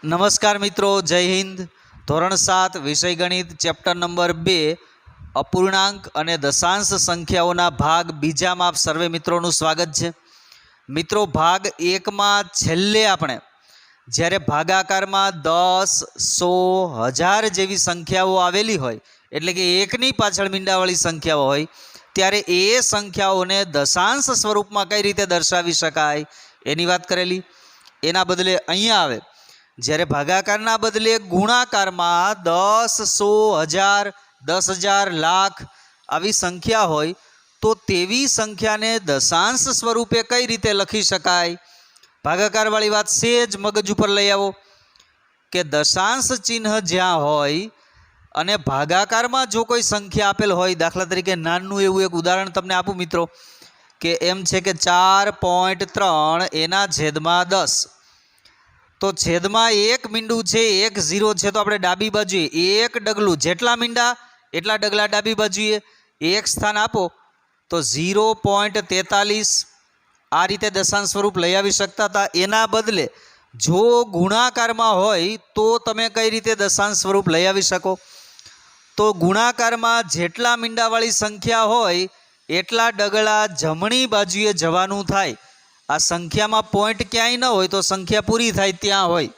નમસ્કાર મિત્રો, જય હિન્દ. ધોરણ 7 વિષય ગણિત ચેપ્ટર નંબર 2 અપૂર્ણાંક અને દશાંશ સંખ્યાઓના ભાગ બીજામાં આપ સર્વે મિત્રોનું સ્વાગત છે. મિત્રો, ભાગ 1માં છેલ્લે આપણે જ્યારે ભાગાકારમાં 10, 100, 1000 જેવી સંખ્યાઓ આવેલી હોય, એટલે કે એકની પાછળ મીંડાવાળી સંખ્યાઓ હોય, ત્યારે એ સંખ્યાઓને દશાંશ સ્વરૂપમાં કઈ રીતે દર્શાવી શકાય એની વાત કરેલી. એના બદલે અહીંયા આવે જ્યારે ભાગાકારના બદલે ગુણાકારમાં 10, 100, 1000, 10,000, લાખ આવી સંખ્યા હોય તો તેવી સંખ્યાને દશાંશ સ્વરૂપે કઈ રીતે લખી શકાય. ભાગાકારવાળી વાત સેજ મગજ ઉપર લઈ આવો કે દશાંશ ચિહ્ન જ્યાં હોય અને ભાગાકારમાં જો કોઈ સંખ્યા આપેલ હોય, દાખલા તરીકે નાનું એવું એક ઉદાહરણ તમને આપું મિત્રો, કે એમ છે કે 4.3 એના છેદમાં 10, તો છેદમાં એક મીંડું છે, એક 0 છે, તો આપણે ડાબી બાજુએ એક ડગલું, જેટલા મીંડા એટલા ડગલા ડાબી બાજુએ એક સ્થાન આપો તો 0.43 આ રીતે દશાંશ સ્વરૂપ લઈ આવી શકતા હતા. એના બદલે જો ગુણાકારમાં હોય તો તમે કઈ રીતે દશાંશ સ્વરૂપ લઈ આવી શકો? તો ગુણાકારમાં જેટલા મીંડાવાળી સંખ્યા હોય એટલા ડગલા જમણી બાજુએ જવાનું થાય. આ સંખ્યામાં પોઈન્ટ ક્યાંય ન હોય તો સંખ્યા પૂરી થાય ત્યાં હોય.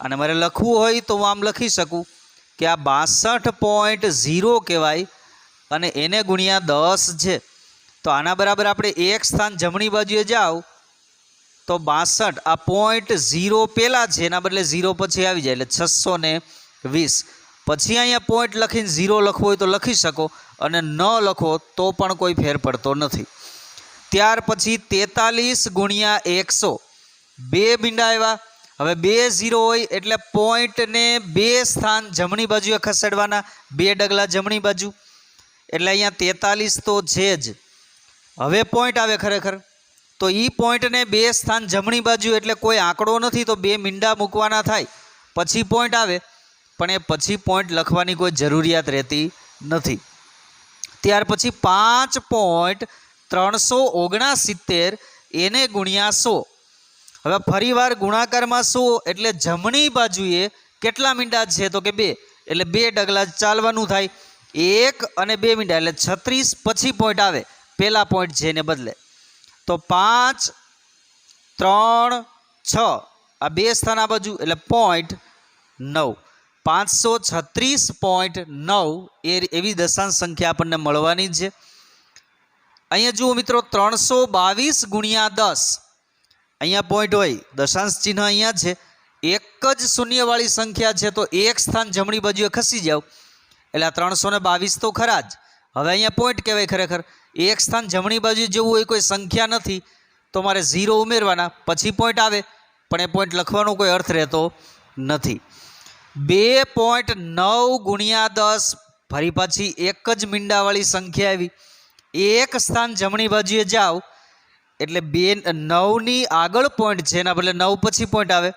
અને મારે લખવું હોય તો હું આમ લખી શકું કે આ 62.0 કહેવાય અને એને ગુણ્યા 10 છે. તો આના બરાબર આપણે એક સ્થાન જમણી બાજુએ જાઓ તો 62, આ 0.0 પહેલાં છે એના બદલે 0 પછી આવી જાય એટલે 620. પછી અહીંયા પોઈન્ટ લખીને 0 લખવો હોય તો લખી શકો અને ન લખો તો પણ કોઈ ફેર પડતો નથી. ત્યાર પછી 43 ગુણ્યા 100, બે મીંડા આવ્યા. હવે 2 0 હોય એટલે પોઈન્ટને 2 સ્થાન જમણી બાજુએ ખસેડવાના, 2 ડગલા જમણી બાજુ, એટલે અહીંયા 43 તો છે જ. હવે પોઈન્ટ આવે ખરેખર તો એ પોઈન્ટને 2 સ્થાન જમણી બાજુ એટલે કોઈ આંકડો નથી તો 2 મીંડા મૂકવાના થાય, પછી પોઈન્ટ આવે, પણ એ પછી પોઈન્ટ લખવાની કોઈ જરૂરિયાત રહેતી નથી. ત્યાર પછી 5.369 એને ગુણ્યા 100. હવે ફરીવાર ગુણાકારમાં 100 એટલે જમણી બાજુએ કેટલા મીંડા છે તો કે 2, એટલે 2 ડગલા ચાલવાનું થાય, 1 અને 2 મીંડા એટલે 36, પછી પોઈન્ટ આવે, પહેલા પોઈન્ટ છે એને બદલે. તો 5, 3, 6 આ 2 સ્થાન આ બાજુ એટલે 0.9, 536.9 એવી દશાંશ સંખ્યા આપણને મળવાની છે. અહીંયા જુઓ મિત્રો, 322 ગુણ્યા 10, અહીંયા પોઈન્ટ હોય, દશાંશ ચિહ્ન અહીંયા છે, એક જ શૂન્યવાળી સંખ્યા છે તો એક સ્થાન જમણી બાજુએ ખસી જાવ એટલે આ 322 તો ખરા જ. હવે અહીંયા પોઈન્ટ કહેવાય ખરેખર, એક સ્થાન જમણી બાજુ જેવું હોય કોઈ સંખ્યા નથી તો મારે 0 ઉમેરવાના, પછી પોઈન્ટ આવે, પણ એ પોઈન્ટ લખવાનો કોઈ અર્થ રહેતો નથી. 2.9 ગુણ્યા 10, ફરી પાછી એક જ મીંડાવાળી સંખ્યા આવી, એક સ્થાન જમણી બાજુએ જાઓ એટલે 9ની આગળ પોઈન્ટ છે એના બદલે 9 પછી પોઈન્ટ આવે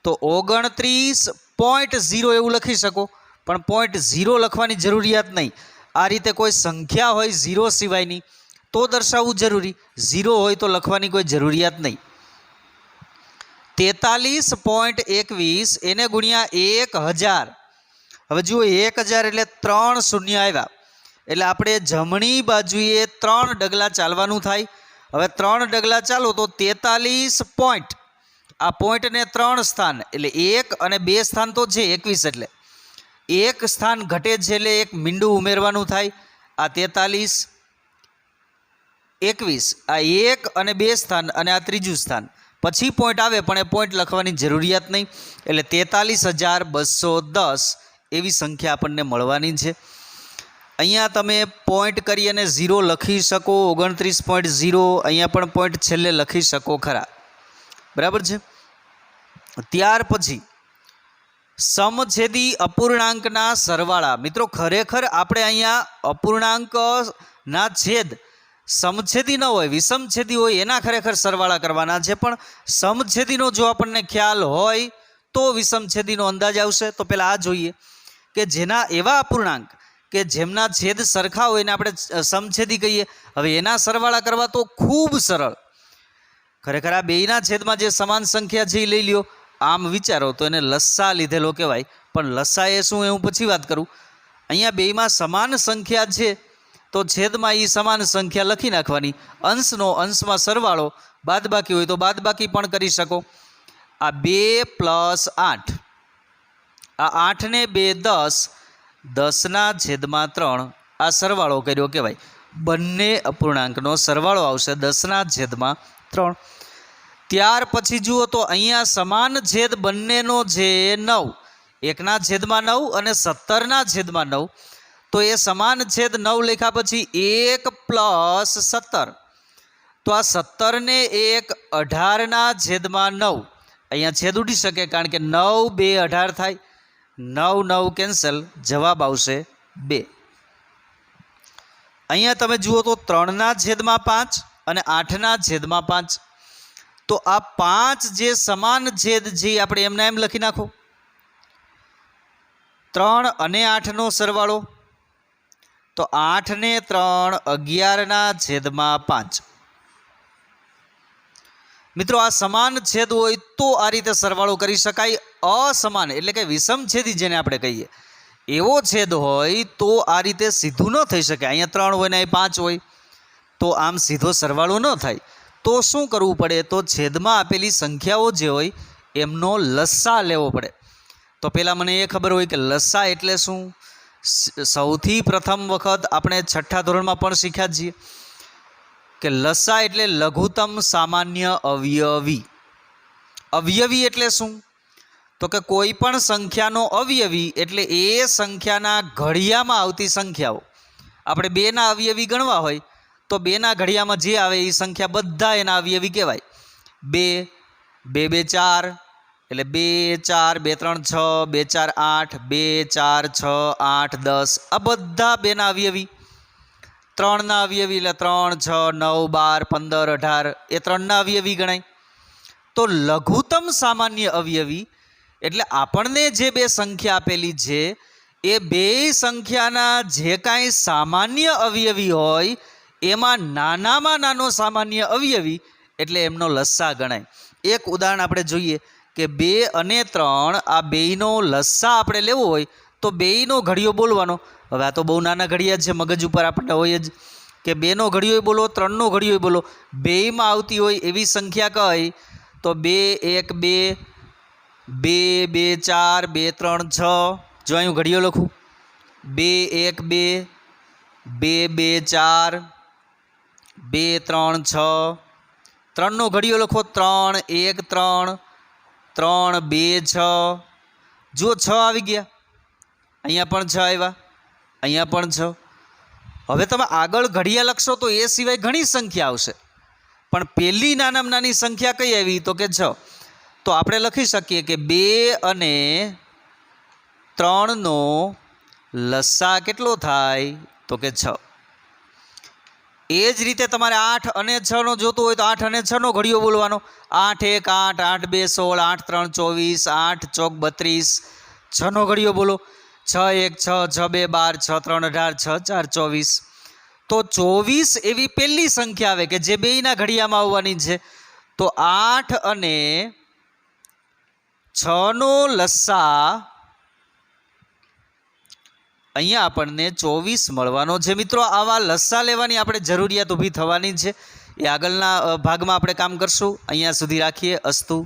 તો 29.0 એવું લખી શકો, પણ પોઈન્ટ 0 લખવાની જરૂરિયાત નહીં. આ રીતે કોઈ સંખ્યા હોય 0 સિવાયની તો દર્શાવવું જરૂરી, 0 હોય તો લખવાની કોઈ જરૂરિયાત નહીં. 43.21 એને ગુણ્યા 1000. હવે જુઓ 1000 એટલે 3 શૂન્ય આવ્યા એટલે આપણે જમણી બાજુએ 3 ડગલા ચાલવાનું થાય. હવે 3 ડગલા ચાલો તો 43 પોઈન્ટ, આ પોઈન્ટને 3 સ્થાન એટલે 1 અને 2 સ્થાન તો છે 21, એટલે એક સ્થાન ઘટે છે એટલે એક મીંડું ઉમેરવાનું થાય. આ 43, 21, આ 1 અને 2 સ્થાન અને આ ત્રીજું સ્થાન, પછી પોઈન્ટ આવે પણ એ પોઈન્ટ લખવાની જરૂરિયાત નહીં, એટલે 43,210 એવી સંખ્યા આપણને મળવાની છે. અહીંયા તમે પોઈન્ટ કરી અને 0 લખી શકો, 29.0, અહીંયા પણ પોઈન્ટ છેલ્લે લખી શકો ખરા, બરાબર છે. ત્યાર પછી સમછેદી અપૂર્ણાંકના સરવાળા. મિત્રો ખરેખર આપણે અહીંયા અપૂર્ણાંકના છેદ સમછેદી ન હોય, વિષમછેદી હોય એના ખરેખર સરવાળા કરવાના છે, પણ સમછેદીનો જો આપણને ખ્યાલ હોય તો વિષમછેદીનો અંદાજ આવશે. તો પહેલાં આ જોઈએ કે જેના એવા અપૂર્ણાંક કે જેમના છેદ સરખા હોય એને આપણે સમછેદી કહીએ. હવે એના સરવાળા કરવા તો ખૂબ સરળ, ખરેખર આ બેયના છેદમાં જે સમાન સંખ્યા છે એ લઈ લ્યો, આમ વિચારો તો એને લસ્સા લીધેલો કહેવાય. પણ લસ્સા એ શું એ હું પછી વાત કરું. અહીંયા બેયમાં સમાન સંખ્યા છે તો છેદમાં એ સમાન સંખ્યા લખી નાખવાની. અંશનો અંશમાં સરવાળો, બાદબાકી હોય તો બાદબાકી પણ કરી શકો. આ 2 + 8, આ 8 ને 2 10, 10/3 આ સરવાળો કર્યો કહેવાય. બંને અપૂર્ણાંકનો સરવાળો આવશે 10/3. ત્યાર પછી જુઓ તો અહીંયા સમાન છેદ બંનેનો છે 9, 1/9 અને 17/9. તો એ સમાન છેદ 9 લખ્યા પછી 1 + 17, તો આ 17 ને 1 18/9. અહીંયા છેદ ઉડી શકે કારણ કે 9 2 18 થાય. 9 9 કેન્સલ, જવાબ આવશે 2. અહીંયા તમે જુઓ તો 3/5 અને 8/5. તો આ 5 જે સમાન છેદ જે આપણે એમના એમ લખી નાખો. 3 અને 8નો સરવાળો, તો 8 ને 3 11/5. મિત્રો આ સમાન છેદ હોય તો આ રીતે સરવાળો કરી શકાય. અસમાન એટલે કે વિષમ છેદી જેને આપણે કહીએ એવો છેદ હોય તો આ રીતે સીધું ન થઈ શકે. અહીંયા 3 હોય ને અહીં 5 હોય તો આમ સીધો સરવાળો ન થાય. તો શું કરવું પડે? તો છેદમાં આપેલી સંખ્યાઓ જે હોય એમનો લસ્સા લેવો પડે. તો પહેલાં મને એ ખબર હોય કે લસ્સા એટલે શું. સૌથી પ્રથમ વખત આપણે 6ઠ્ઠા ધોરણમાં પણ શીખ્યા છીએ કે લસ્સા એટલે લઘુત્તમ સામાન્ય અવયવી. અવયવી એટલે શું? તો કે કોઈ પણ સંખ્યાનો અવયવી એટલે એ સંખ્યાના ઘડિયામાં આવતી સંખ્યાઓ. આપણે 2ના અવયવી ગણવા હોય તો 2ના ઘડિયામાં જે આવે એ સંખ્યા બધા એના અવયવી કહેવાય. 2 2 2 4 એટલે 2 4 2 3 6 2 4 8 2 4 6 8 10 આ બધા 2ના અવયવી. 3ના અવયવી એટલે 3 6 9 12 15 18 એ 3ના અવયવી ગણાય. તો લઘુત્તમ સામાન્ય અવયવી એટલે આપણને જે 2 સંખ્યા આપેલી છે એ 2 સંખ્યાના જે કાંઈ સામાન્ય અવયવી હોય એમાં નાનામાં નાનો સામાન્ય અવયવી એટલે એમનો લસ્સા ગણાય. એક ઉદાહરણ આપણે જોઈએ કે 2 અને 3 આ બેયનો લસ્સા આપણે લેવો હોય તો બેયનો ઘડિયો બોલવાનો. હવે આ તો બહુ નાના ઘડિયા છે, મગજ ઉપર આપણને હોય જ કે 2નો ઘડિયો બોલો 3નો ઘડિયો બોલો. બેયમાં આવતી હોય એવી સંખ્યા કઈ તો 2 1 2 2 2 4 2 3 6. જો અહીં ઘડિયો લખું 2 1 2 2 2 4 2 3 6. 3નો ઘડિયો લખો 3 1 3 3 2 6. જુઓ 6 આવી ગયા, અહીંયા પણ 6 આવ્યા, અહીંયા પણ 6. હવે તમે આગળ ઘડિયા લખશો તો એ સિવાય ઘણી સંખ્યા આવશે, પણ પહેલી નાનામાં નાની સંખ્યા કઈ આવી તો કે 6. તો આપણે લખી શકીએ કે 2 અને 3નો લસ્સા કેટલો થાય તો કે 6. એ જ રીતે તમારે 8 અને 6નો જોતો હોય તો 8 અને 6નો ઘડિયો બોલવાનો. 8 1 8 8 2 16 8 3 24 8 4 32. 6નો ઘડિયો બોલો 6 1 6 6 2 12 6 3 18 6 4 24. તો 24 એવી પહેલી સંખ્યા આવે કે જે બેયના ઘડિયામાં આવવાની છે. તો 8 અને 6નો લસ્સા અહીંયા આપણને 24 મળવાનો છે. મિત્રો આવા લસ્સા લેવાની આપણે જરૂરિયાત ઊભી થવાની છે. એ આગળના ભાગમાં આપણે કામ કરશું. અહીંયા સુધી રાખીએ. અસ્તુ.